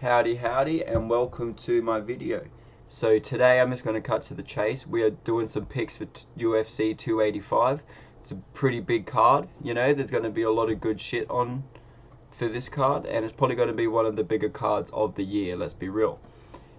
Howdy and welcome to my video. So today I'm just going to cut to the chase. We are doing some picks for UFC 285. It's a pretty big card, you know, there's going to be a lot of good shit on for this card, and it's probably going to be one of the bigger cards of the year, let's be real.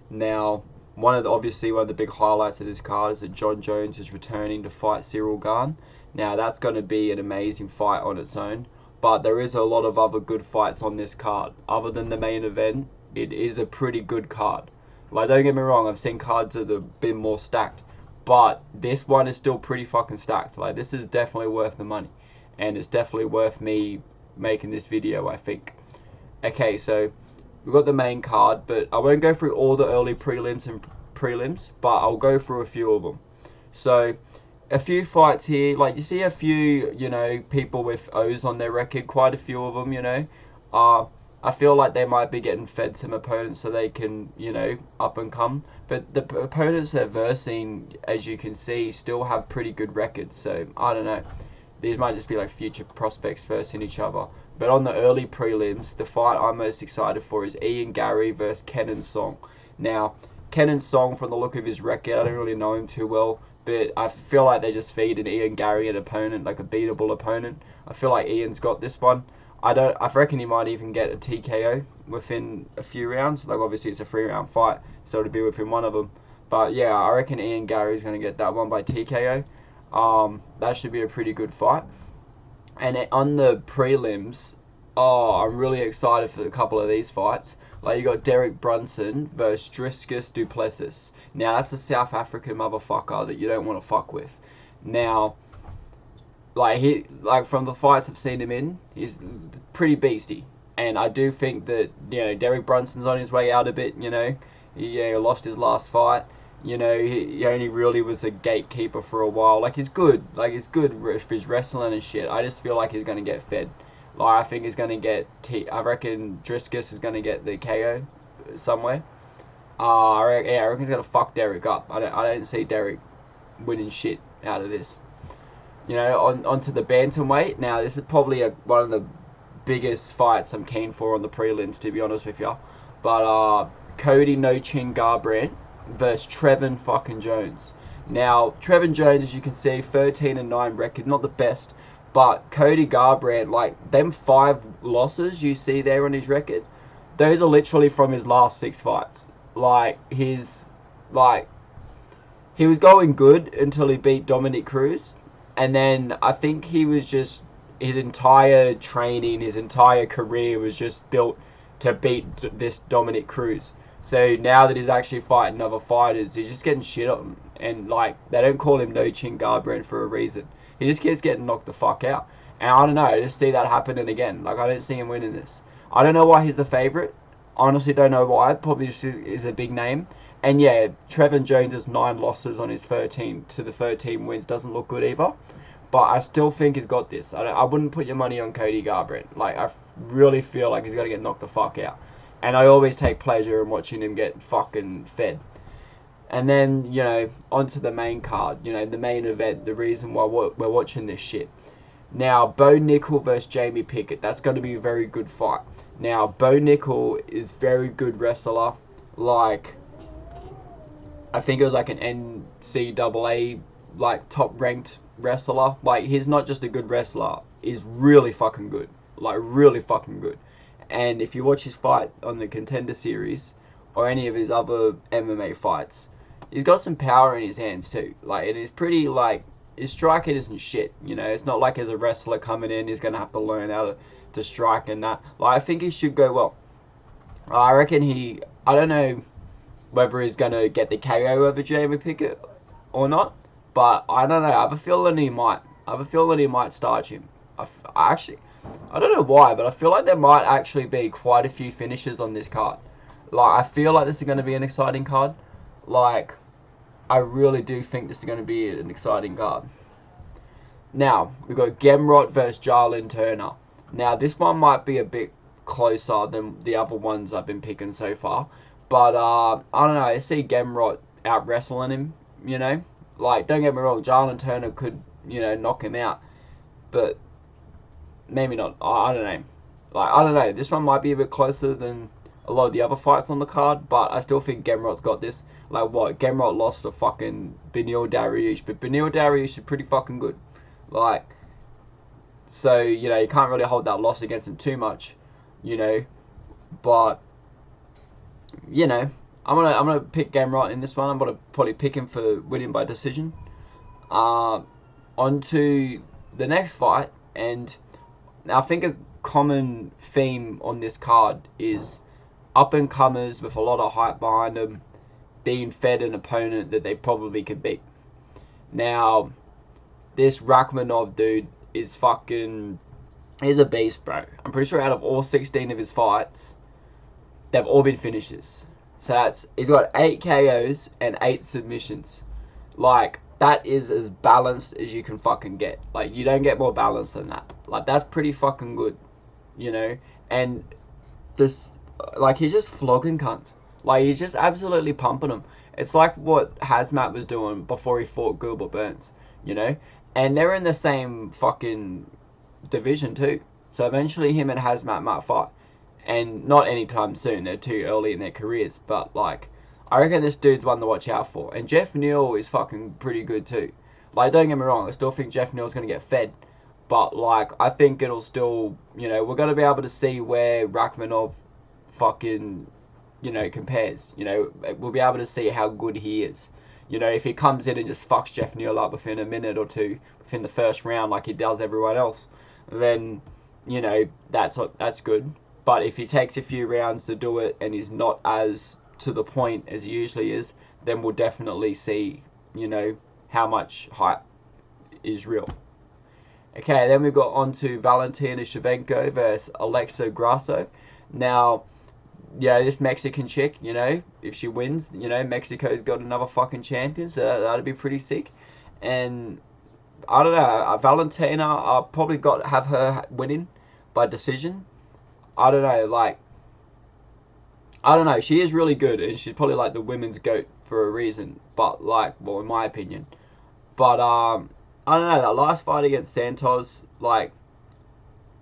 Now, obviously one of the big highlights of this card is that Jon Jones is returning to fight Cyril Gane. Now that's going to be an amazing fight on its own, but there is a lot of other good fights on this card. Other than the main event, it is a pretty good card. Like, don't get me wrong, I've seen cards that have been more stacked, but this one is still pretty fucking stacked. Like, this is definitely worth the money, and it's definitely worth me making this video, I think. Okay, so we've got the main card, but I won't go through all the early prelims, but I'll go through a few of them. So, a few fights here, like you see a few, you know, people with O's on their record, quite a few of them, you know. I feel like they might be getting fed some opponents so they can, you know, up and come. But the opponents they're versing, as you can see, still have pretty good records. So, I don't know. These might just be like future prospects versing each other. But on the early prelims, the fight I'm most excited for is Ian Garry versus Kenan Song. Now, Kenan Song, from the look of his record, I don't really know him too well, but I feel like they're just feeding Ian Garry an opponent, like a beatable opponent. I feel like Ian's got this one. I reckon he might even get a TKO within a few rounds. Like, obviously it's a 3-round fight, so it'll be within one of them. But yeah, I reckon Ian Garry's going to get that one by TKO. That should be a pretty good fight. And on the prelims, I'm really excited for a couple of these fights. Like, you got Derek Brunson versus Dricus du Plessis. Now, that's a South African motherfucker that you don't want to fuck with. Now, like from the fights I've seen him in, he's pretty beasty. And I do think that, you know, Derek Brunson's on his way out a bit, you know. He lost his last fight. You know, he only really was a gatekeeper for a while. Like, he's good. Like, he's good for his wrestling and shit. I just feel like he's going to get fed. Like, I think he's going to get... I reckon Dricus is going to get the KO somewhere. I reckon he's going to fuck Derek up. I don't see Derek winning shit out of this. You know, onto the bantamweight. Now, this is probably one of the biggest fights I'm keen for on the prelims, to be honest with you. But, Cody No Chin Garbrandt versus Trevin fucking Jones. Now, Trevin Jones, as you can see, 13-9 record, not the best, but Cody Garbrandt, like, them 5 losses you see there on his record, those are literally from his last 6 fights. Like, he was going good until he beat Dominic Cruz, and then I think he was just, his entire training, his entire career was just built to beat this Dominic Cruz. So now that he's actually fighting other fighters, he's just getting shit on. And, like, they don't call him No Chin Garbrandt for a reason. He just keeps getting knocked the fuck out. And I don't know, I just see that happening again. Like, I don't see him winning this. I don't know why he's the favourite. Honestly, don't know why. Probably just is a big name. And yeah, Trevin Jones' 9 losses on his 13 wins doesn't look good either. But I still think he's got this. I wouldn't put your money on Cody Garbrandt. Like, I really feel like he's going to get knocked the fuck out. And I always take pleasure in watching him get fucking fed. And then, you know, onto the main card. You know, the main event. The reason why we're watching this shit. Now, Bo Nickel versus Jamie Pickett. That's going to be a very good fight. Now, Bo Nickel is very good wrestler. Like, I think it was like an NCAA, like, top-ranked wrestler. Like, he's not just a good wrestler. He's really fucking good. Like, really fucking good. And if you watch his fight on the Contender Series, or any of his other MMA fights, he's got some power in his hands too. Like, it is pretty, like, his striking isn't shit, you know. It's not like as a wrestler coming in, he's going to have to learn how to strike and that. Like, I think he should go well. I reckon I don't know whether he's going to get the KO over Jamie Pickett or not, but I don't know. I have a feeling he might. I have a feeling he might starch him. I don't know why, but I feel like there might actually be quite a few finishes on this card. Like, I feel like this is going to be an exciting card. Like, I really do think this is going to be an exciting card. Now, we've got Gemrot versus Jarlin Turner. Now, this one might be a bit closer than the other ones I've been picking so far. But, I don't know, I see Gemrot out-wrestling him, you know. Like, don't get me wrong, Jarlin Turner could, you know, knock him out. But maybe not. I don't know. Like, I don't know. This one might be a bit closer than a lot of the other fights on the card, but I still think Gamrot's got this. Like, what? Gamrot lost to fucking Beneil Dariush, but Beneil Dariush is pretty fucking good. Like, so, you know, you can't really hold that loss against him too much, you know. But, you know, I'm gonna pick Gamrot in this one. I'm gonna probably pick him for winning by decision. On to the next fight, and I think a common theme on this card is up and comers with a lot of hype behind them being fed an opponent that they probably could beat. Now, this Rakhmonov dude is he's a beast, bro. I'm pretty sure out of all 16 of his fights, they've all been finishes. So he's got 8 KOs and 8 submissions. Like, that is as balanced as you can fucking get. Like, you don't get more balanced than that. Like, that's pretty fucking good, you know? And this, like, he's just flogging cunts. Like, he's just absolutely pumping them. It's like what Hazmat was doing before he fought Gilbert Burns, you know? And they're in the same fucking division too. So eventually him and Hazmat might fight. And not anytime soon. They're too early in their careers. But, like, I reckon this dude's one to watch out for. And Jeff Neal is fucking pretty good too. Like, don't get me wrong, I still think Jeff Neal's going to get fed. But, like, I think it'll still, you know, we're going to be able to see where Rakhmonov fucking, you know, compares. You know, we'll be able to see how good he is. You know, if he comes in and just fucks Jeff Neal up within a minute or two, within the first round like he does everyone else, then, you know, that's good. But if he takes a few rounds to do it and he's not as to the point as he usually is, then we'll definitely see, you know, how much hype is real. Okay, then we got on to Valentina Shevchenko versus Alexa Grasso. Now, yeah, this Mexican chick, you know, if she wins, you know, Mexico's got another fucking champion, so that'd be pretty sick. And I don't know, Valentina, I probably have her winning by decision. I don't know, like, I don't know, she is really good, and she's probably like the women's GOAT for a reason, but like, well, in my opinion. But, I don't know, that last fight against Santos, like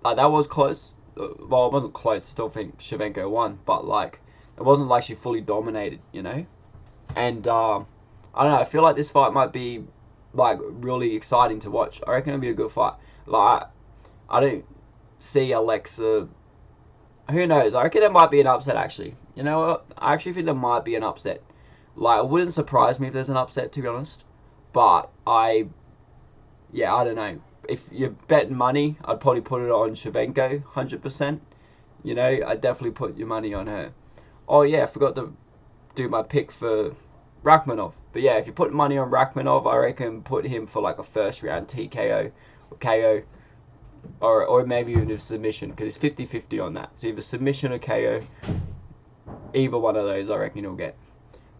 that was close. Well, it wasn't close, I still think Shevchenko won, but like, it wasn't like she fully dominated, you know? And, I don't know, I feel like this fight might be, like, really exciting to watch. I reckon it'll be a good fight. Like, I don't see Alexa, who knows, I reckon there might be an upset, actually. You know what, I actually think there might be an upset. Like, it wouldn't surprise me if there's an upset, to be honest. But, yeah, I don't know. If you're betting money, I'd probably put it on Shevchenko, 100%. You know, I'd definitely put your money on her. Oh, yeah, I forgot to do my pick for Rakhmonov. But yeah, if you put money on Rakhmonov, I reckon put him for like a first round TKO or KO. Or maybe even a submission, because it's 50-50 on that. So either submission or KO, either one of those I reckon he'll get.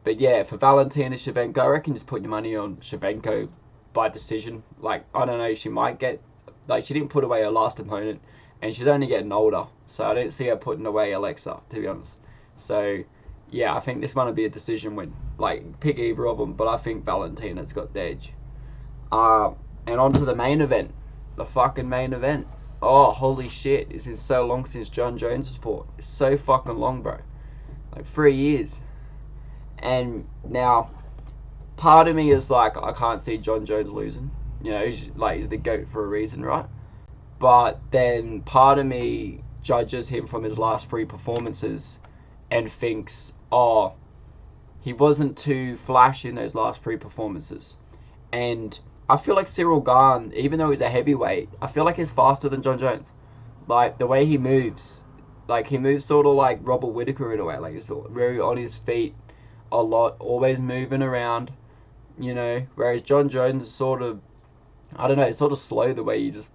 But yeah, for Valentina Shevchenko, I reckon just put your money on Shevchenko by decision. Like, I don't know, she might get, like, she didn't put away her last opponent, and she's only getting older, so I don't see her putting away Alexa, to be honest. So yeah, I think this one will be a decision win. Like, pick either of them, but I think Valentina's got the edge. And on to the main event. The fucking main event. Oh, holy shit. It's been so long since John Jones' fought. It's so fucking long, bro. Like, 3 years. And now, part of me is like, I can't see John Jones losing. You know, he's the GOAT for a reason, right? But then part of me judges him from his last 3 performances and thinks, oh, he wasn't too flashy in those last 3 performances. And I feel like Cyril Gane, even though he's a heavyweight, I feel like he's faster than John Jones. Like, the way he moves. Like, he moves sort of like Robert Whittaker in a way. Like, he's very on his feet a lot, always moving around, you know. Whereas John Jones is sort of, I don't know, it's sort of slow the way he just,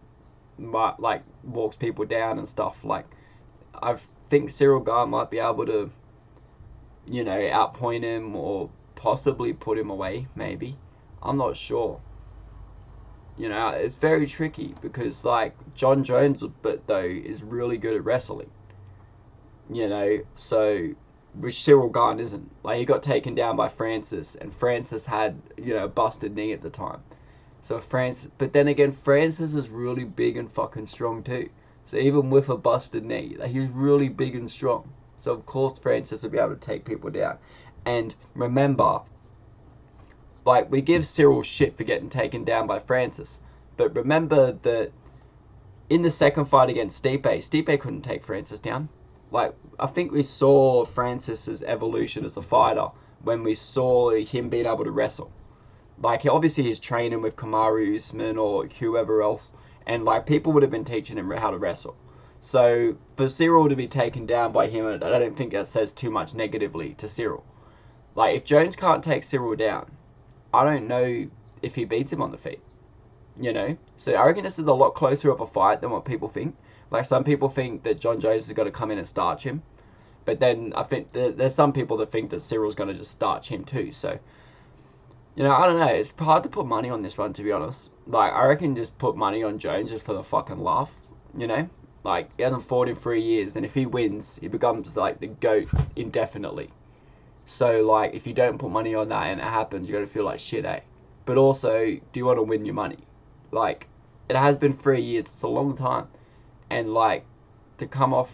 like, walks people down and stuff. Like, I think Cyril Gane might be able to, you know, outpoint him or possibly put him away, maybe. I'm not sure. You know, it's very tricky because, like, John Jones, but though, is really good at wrestling. You know, so, which Cyril Gane isn't. Like, he got taken down by Francis, and Francis had, you know, a busted knee at the time. So but then again, Francis is really big and fucking strong too. So even with a busted knee, like, he's really big and strong. So of course Francis will be able to take people down. And remember, like, we give Cyril shit for getting taken down by Francis, but remember that in the second fight against Stipe couldn't take Francis down. Like, I think we saw Francis's evolution as a fighter when we saw him being able to wrestle. Like, obviously he's training with Kamaru Usman or whoever else, and like people would have been teaching him how to wrestle. So for Cyril to be taken down by him, I don't think that says too much negatively to Cyril. Like, if Jones can't take Cyril down, I don't know if he beats him on the feet. You know? So I reckon this is a lot closer of a fight than what people think. Like, some people think that John Jones has got to come in and starch him. But then I think there's some people that think that Cyril's going to just starch him too. So, you know, I don't know. It's hard to put money on this one, to be honest. Like, I reckon just put money on Jones just for the fucking laughs, you know? Like, he hasn't fought in 3 years, and if he wins, he becomes, like, the GOAT indefinitely. So, like, if you don't put money on that and it happens, you got to feel like shit, eh? But also, do you want to win your money? Like, it has been 3 years. It's a long time. And, like, to come off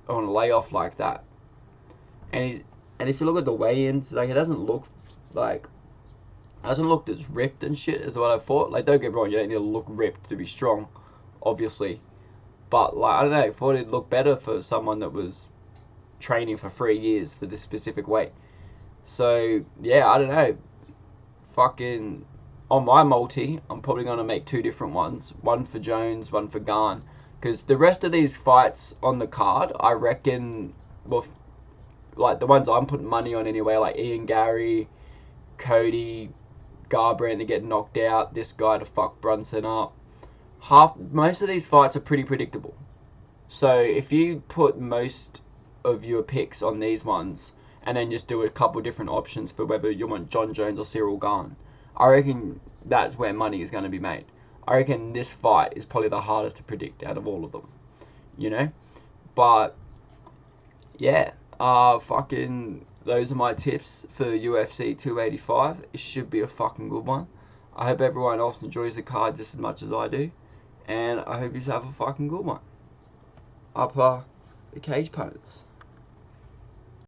on a layoff like that. And if you look at the weigh-ins, like, it doesn't look, like, hasn't looked as ripped and shit as what I thought. Like, don't get me wrong, you don't need to look ripped to be strong, obviously. But, like, I don't know, I thought it'd look better for someone that was training for 3 years for this specific weight. So, yeah, I don't know. Fucking, on my multi, I'm probably going to make 2 different ones. One for Jones, one for Garn. Because the rest of these fights on the card, I reckon, well, like, the ones I'm putting money on anyway, like Ian Gary, Cody, Garbrandt to get knocked out, this guy to fuck Brunson up. Most of these fights are pretty predictable. So if you put most of your picks on these ones and then just do a couple different options for whether you want John Jones or Cyril Gane, I reckon that's where money is going to be made. I reckon this fight is probably the hardest to predict out of all of them, you know? But yeah, fucking, those are my tips for UFC 285. It should be a fucking good one. I hope everyone else enjoys the card just as much as I do. And I hope you have a fucking good one. Up the cage punters.